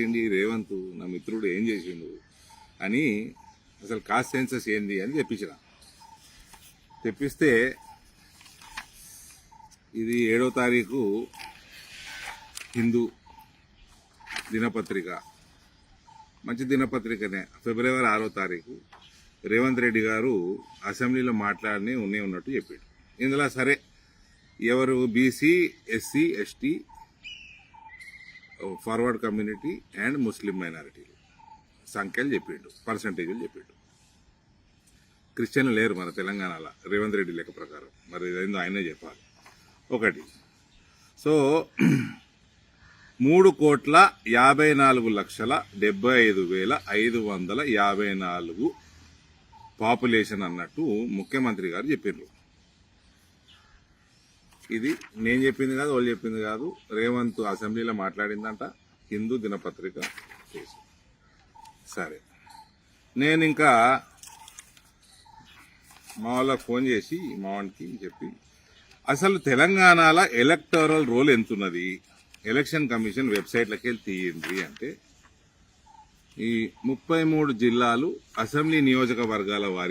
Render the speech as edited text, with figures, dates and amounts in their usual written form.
ఏంటి రేవంత్ నా మిత్రుడు ఏం చేసిండు అని అసలు కాస్ట్ సెన్సస్ ఏంది అని తెప్పిస్తే ఇది 7వ తారీఖు హిందూ దినపత్రిక, మంచి దినపత్రికనే. ఫిబ్రవరి 6వ తారీఖు రేవంత్ రెడ్డి గారు అసెంబ్లీలో మాట్లాడి ఉన్నట్టు చెప్పాడు. ఇందులో సరే ఎవరు BC, SC, ST, forward community and Muslim మైనారిటీలు సంఖ్యలు చెప్పిండు, పర్సంటేజీలు చెప్పిండు. క్రిస్టియన్లు లేరు మన తెలంగాణలో రేవంత్ రెడ్డి లెక్క ప్రకారం, మరి ఇదేందో ఆయనే చెప్పాలి. ఒకటి, సో 3,54,75,554 పాపులేషన్ అన్నట్టు ముఖ్యమంత్రి గారు చెప్పిండ్రు. ఇది నేను చెప్పింది కాదు, వాళ్ళు చెప్పింది కాదు, రేవంత్ అసెంబ్లీలో మాట్లాడిందంట, హిందూ దినపత్రిక కేసు. సరే, నేను ఇంకా మా వాళ్ళకి ఫోన్ చేసి మా వానికి చెప్పి అసలు తెలంగాణలో ఎలక్టోరల్ రోల్ ఎంతున్నది, ఎలక్షన్ కమిషన్ వెబ్సైట్లకి వెళ్ళి తీయండి అంటే ఈ 33 జిల్లాలు అసెంబ్లీ నియోజకవర్గాల వారి